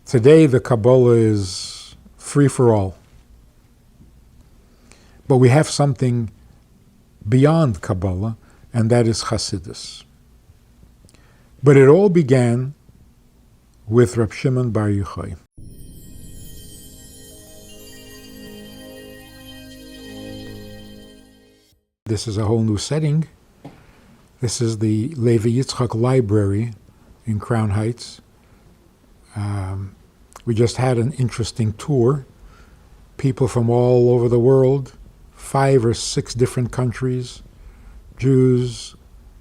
Today the Kabbalah is free for all. But we have something beyond Kabbalah, and that is Hasidus. But it all began with Reb Shimon bar Yochai. This is a whole new setting. This is the Levi Yitzchak Library in Crown Heights. We just had an interesting tour. People from all over the world, 5 or 6 different countries, Jews,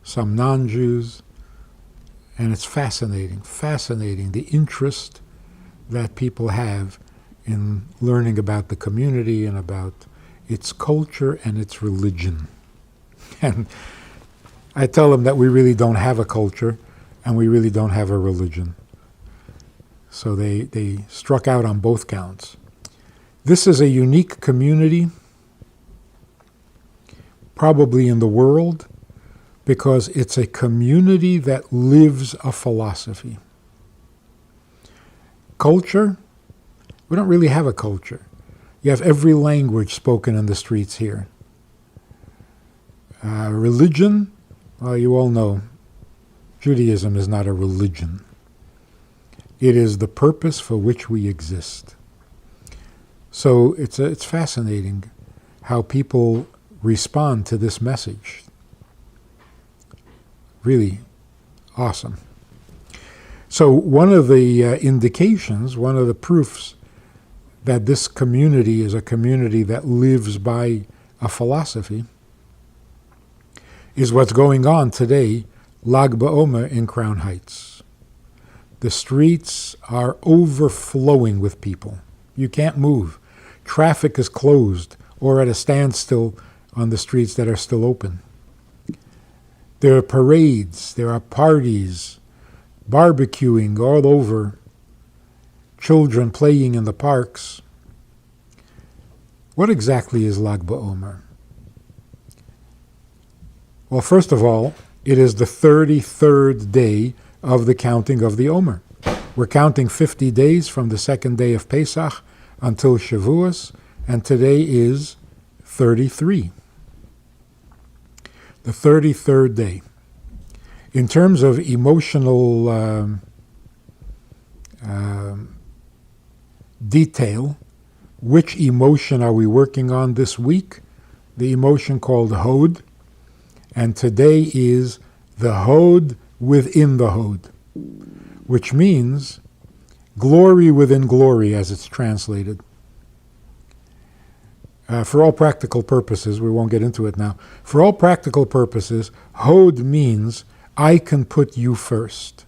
some non-Jews, and it's fascinating, the interest that people have in learning about the community and about its culture and its religion. And I tell them that we really don't have a culture and we really don't have a religion. So they struck out on both counts. This is a unique community, probably in the world, because it's a community that lives a philosophy. Culture? We don't really have a culture. You have every language spoken in the streets here. Religion? Well, you all know, Judaism is not a religion. It is the purpose for which we exist. So it's fascinating how people respond to this message. Really awesome. So one of the indications, one of the proofs that this community is a community that lives by a philosophy is what's going on today, Lag Baomer in Crown Heights. The streets are overflowing with people. You can't move. Traffic is closed or at a standstill on the streets that are still open. There are parades, there are parties, barbecuing all over, children playing in the parks. What exactly is Lag Baomer? Well, first of all, it is the 33rd day of the counting of the Omer. We're counting 50 days from the second day of Pesach until Shavuos, and today is 33. The 33rd day. In terms of emotional detail, which emotion are we working on this week? The emotion called Hod, and today is the Hod within the Hod, which means glory within glory, as it's translated. For all practical purposes, we won't get into it now. For all practical purposes, Hod means I can put you first.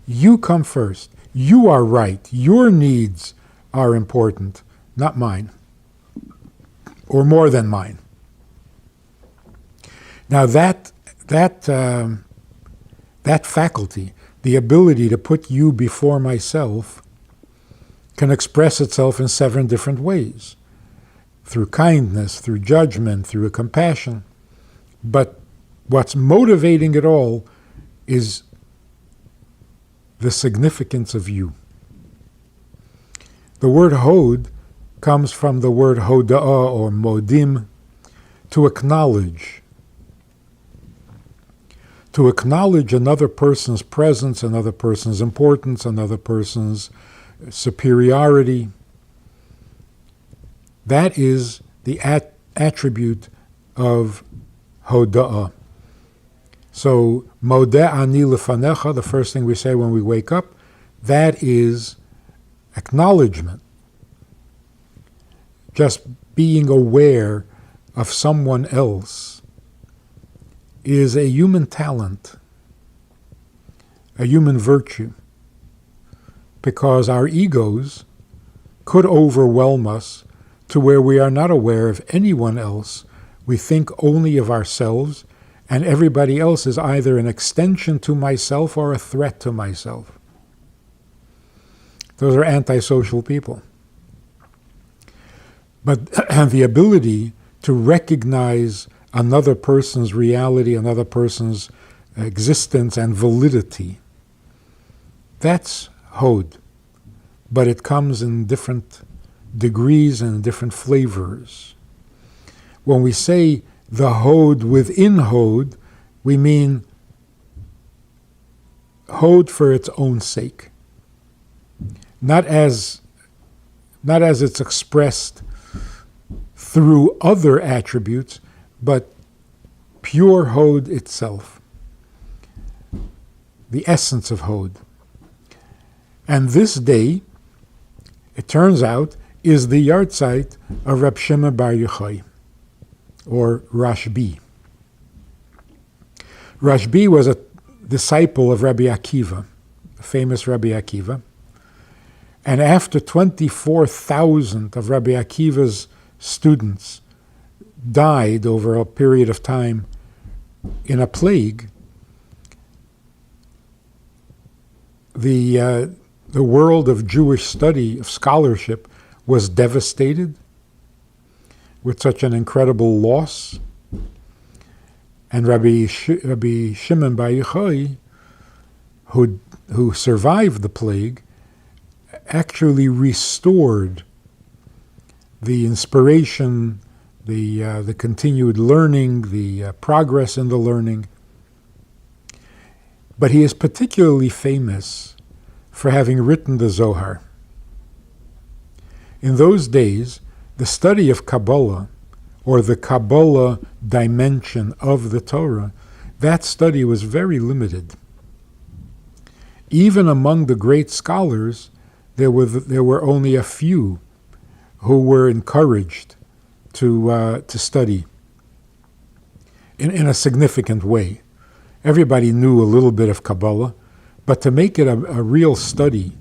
You come first. You are right. Your needs are important, not mine, or more than mine. Now that faculty, the ability to put you before myself, can express itself in 7 different ways. Through kindness, through judgment, through compassion. But what's motivating it all is the significance of you. The word Hod comes from the word Hoda'ah or Modim, to acknowledge. To acknowledge another person's presence, another person's importance, another person's superiority. That is the attribute of Hoda'ah. So, Modeh ani lefanecha, the first thing we say when we wake up, that is acknowledgement. Just being aware of someone else is a human talent, a human virtue, because our egos could overwhelm us to where we are not aware of anyone else. We think only of ourselves, and everybody else is either an extension to myself or a threat to myself. Those are antisocial people. But the ability to recognize another person's reality, another person's existence and validity, that's Hod. but it comes in different degrees and different flavors. When we say the Hod within Hod, we mean Hod for its own sake, not as it's expressed through other attributes, but pure Hod itself, the essence of Hod. And this day, it turns out, is the yahrzeit of Reb Shimon bar Yochai, or Rashbi. Rashbi was a disciple of Rabbi Akiva, the famous Rabbi Akiva. And after 24,000 of Rabbi Akiva's students died over a period of time in a plague, the world of Jewish study, of scholarship, was devastated with such an incredible loss. And Rabbi Shimon bar Yochai, who survived the plague, actually restored the inspiration, the continued learning, the progress in the learning. But he is particularly famous for having written the Zohar. In those days, the study of Kabbalah, or the Kabbalah dimension of the Torah, that study was very limited. Even among the great scholars, there were only a few who were encouraged to study in a significant way. Everybody knew a little bit of Kabbalah, but to make it a real study,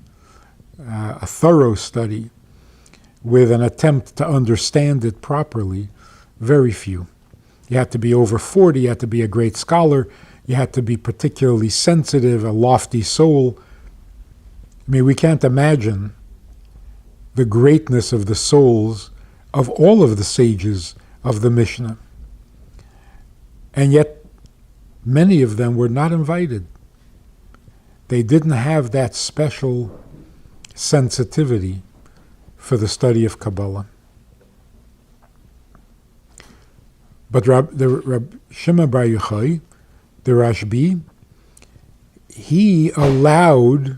a thorough study, with an attempt to understand it properly, very few. You had to be over 40, you had to be a great scholar, you had to be particularly sensitive, a lofty soul. I mean, we can't imagine the greatness of the souls of all of the sages of the Mishnah. And yet, many of them were not invited. They didn't have that special sensitivity for the study of Kabbalah. But Reb Shimon bar Yochai, the Rashbi, he allowed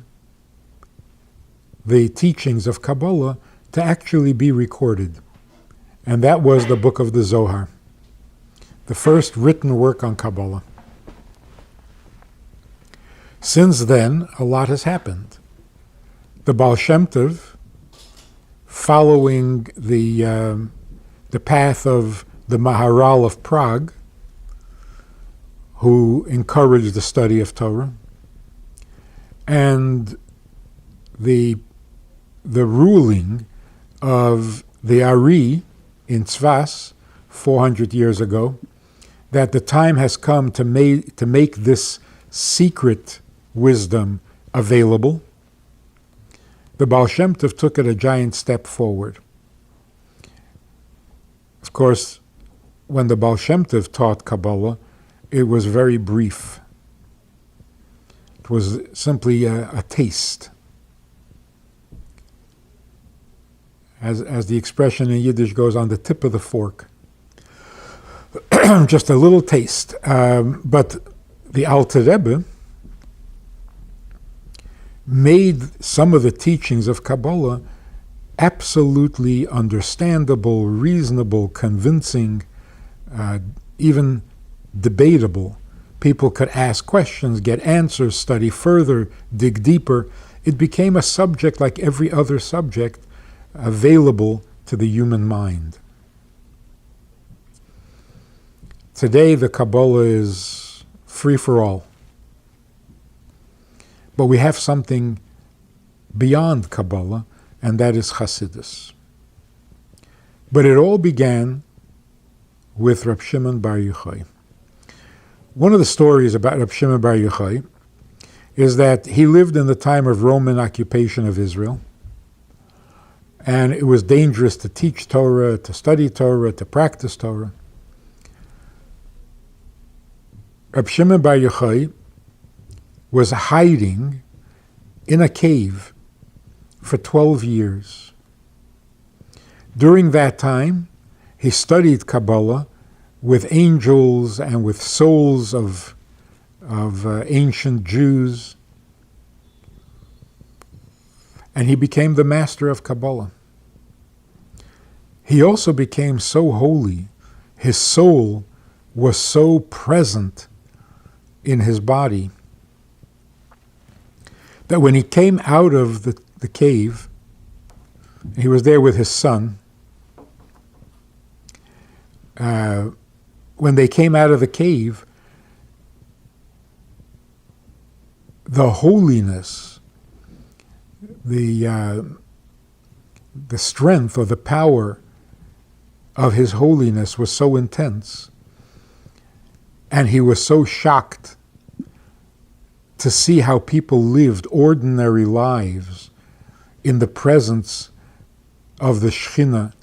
the teachings of Kabbalah to actually be recorded. And that was the book of the Zohar, the first written work on Kabbalah. Since then, a lot has happened. The Baal Shem Tov, following the path of the Maharal of Prague, who encouraged the study of Torah, and the ruling of the Ari in Tzfas 400 years ago, that the time has come to make this secret wisdom available. The Baal Shem Tov took it a giant step forward. Of course, when the Baal Shem Tov taught Kabbalah, it was very brief. It was simply a taste. As the expression in Yiddish goes, on the tip of the fork. Just a little taste. But the Alter Rebbe made some of the teachings of Kabbalah absolutely understandable, reasonable, convincing, even debatable. People could ask questions, get answers, study further, dig deeper. It became a subject like every other subject available to the human mind. Today, the Kabbalah is free for all. But we have something beyond Kabbalah, and that is Hasidus. But it all began with Reb Shimon bar Yochai. One of the stories about Reb Shimon bar Yochai is that he lived in the time of Roman occupation of Israel, and it was dangerous to teach Torah, to study Torah, to practice Torah. Reb Shimon bar Yochai was hiding in a cave for 12 years. During that time, he studied Kabbalah with angels and with souls of ancient Jews, and he became the master of Kabbalah. He also became so holy, his soul was so present in his body, that when he came out of the cave, he was there with his son. When they came out of the cave, the holiness, the strength or the power of his holiness was so intense, and he was so shocked to see how people lived ordinary lives in the presence of the Shekhinah,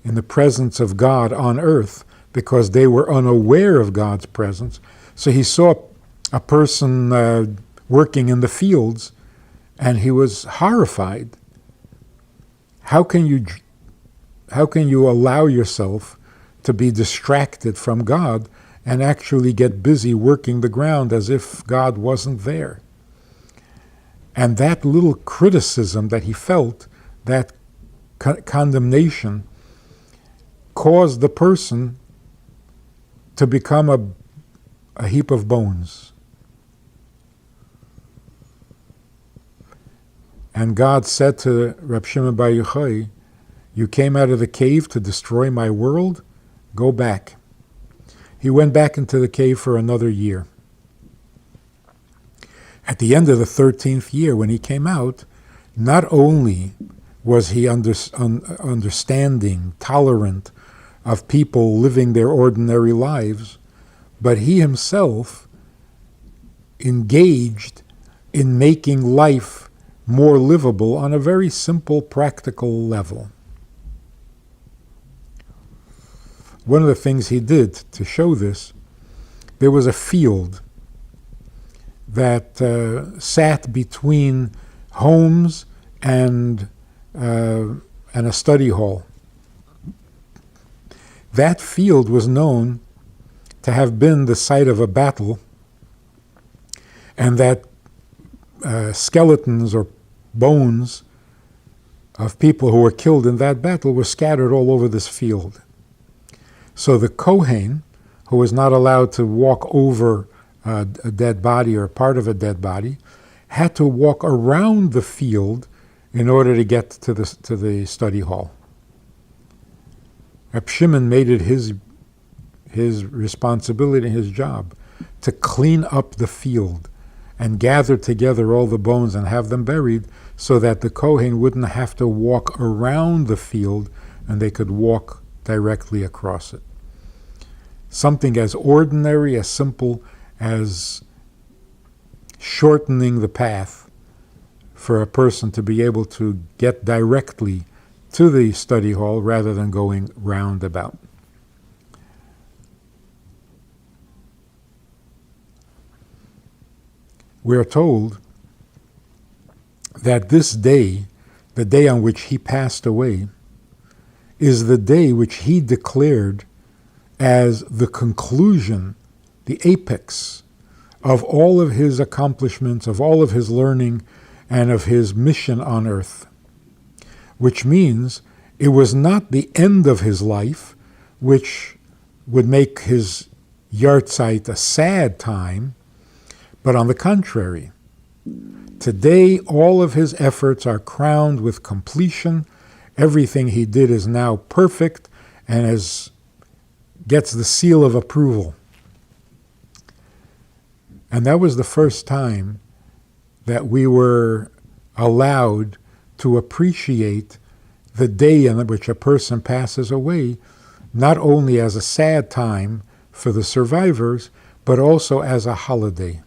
in the presence of God on earth, because they were unaware of God's presence. So he saw a person working in the fields, and he was horrified. How can you allow yourself to be distracted from God and actually get busy working the ground as if God wasn't there? And that little criticism that he felt, that condemnation, caused the person to become a heap of bones. And God said to Rabbi Shimon bar Yochai, "You came out of the cave to destroy my world? Go back." He went back into the cave for another year. At the end of the 13th year, when he came out, not only was he understanding, tolerant of people living their ordinary lives, but he himself engaged in making life more livable on a very simple, practical level. One of the things he did to show this, there was a field that sat between homes and a study hall. That field was known to have been the site of a battle, and that skeletons or bones of people who were killed in that battle were scattered all over this field. So the Kohen, who was not allowed to walk over a dead body or part of a dead body, had to walk around the field in order to get to the study hall. Reb Shimon made it his responsibility, his job, to clean up the field and gather together all the bones and have them buried so that the Kohen wouldn't have to walk around the field and they could walk directly across it. Something as ordinary, as simple as shortening the path for a person to be able to get directly to the study hall rather than going roundabout. We are told that this day, the day on which he passed away, is the day which he declared as the conclusion, the apex of all of his accomplishments, of all of his learning, and of his mission on earth. Which means it was not the end of his life, which would make his yahrzeit a sad time, but on the contrary, today all of his efforts are crowned with completion. Everything he did is now perfect and gets the seal of approval. And that was the first time that we were allowed to appreciate the day in which a person passes away, not only as a sad time for the survivors, but also as a holiday.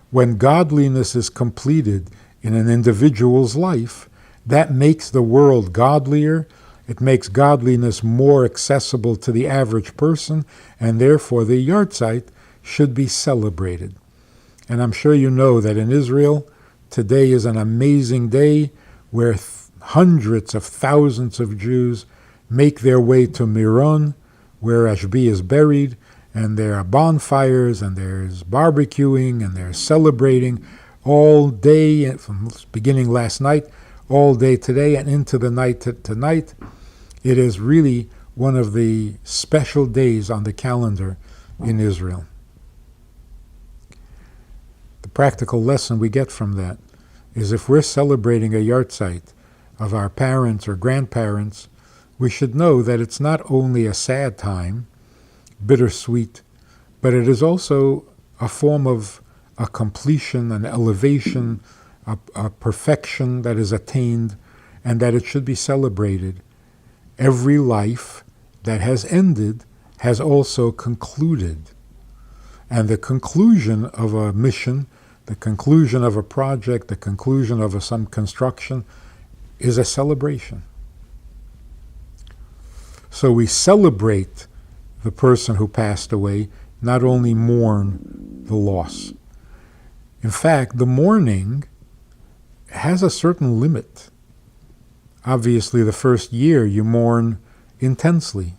When godliness is completed in an individual's life, that makes the world godlier. It makes godliness more accessible to the average person, and therefore the yahrzeit should be celebrated. And I'm sure you know that in Israel, Today is an amazing day where hundreds of thousands of Jews make their way to Miron, where Rashbi is buried, and there are bonfires, and there's barbecuing, and there's celebrating all day, from beginning last night, all day today, and into the night tonight. It is really one of the special days on the calendar in Israel. The practical lesson we get from that is if we're celebrating a yahrzeit of our parents or grandparents, we should know that it's not only a sad time, bittersweet, but it is also a form of a completion, an elevation, a perfection that is attained, and that it should be celebrated. Every life that has ended has also concluded. And the conclusion of a mission, the conclusion of a project, the conclusion of some construction is a celebration. So we celebrate the person who passed away, not only mourn the loss. In fact, the mourning has a certain limit. Obviously, the first year you mourn intensely,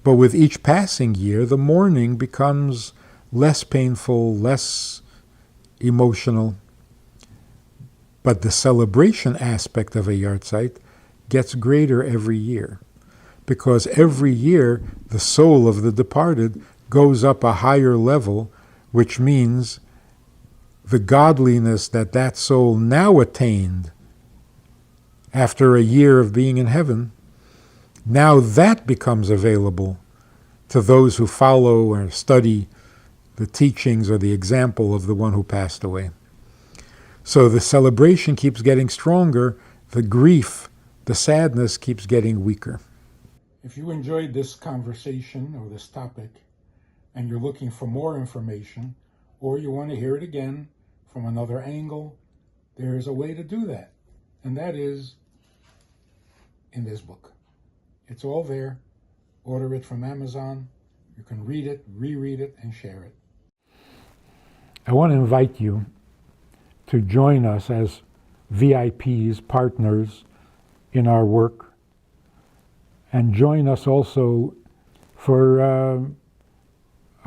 but with each passing year, the mourning becomes less painful, less emotional. But the celebration aspect of a yahrzeit gets greater every year, because every year the soul of the departed goes up a higher level, which means the godliness that that soul now attained after a year of being in heaven, now that becomes available to those who follow or study the teachings or the example of the one who passed away. So the celebration keeps getting stronger, the grief, the sadness keeps getting weaker. If you enjoyed this conversation or this topic, and you're looking for more information, or you want to hear it again from another angle, there is a way to do that. And that is in this book. It's all there. Order it from Amazon. You can read it, reread it, and share it. I want to invite you to join us as VIPs, partners in our work, and join us also for a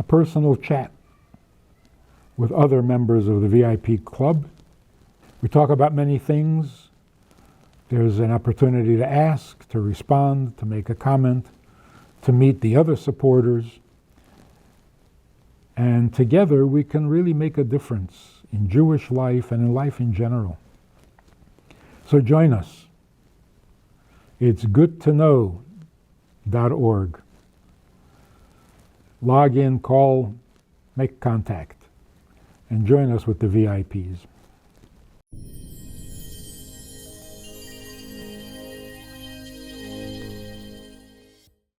personal chat with other members of the VIP club. We talk about many things. There's an opportunity to ask, to respond, to make a comment, to meet the other supporters. And together we can really make a difference in Jewish life and in life in general. So join us. It's goodtoknow.org. Log in, call, make contact, and join us with the VIPs.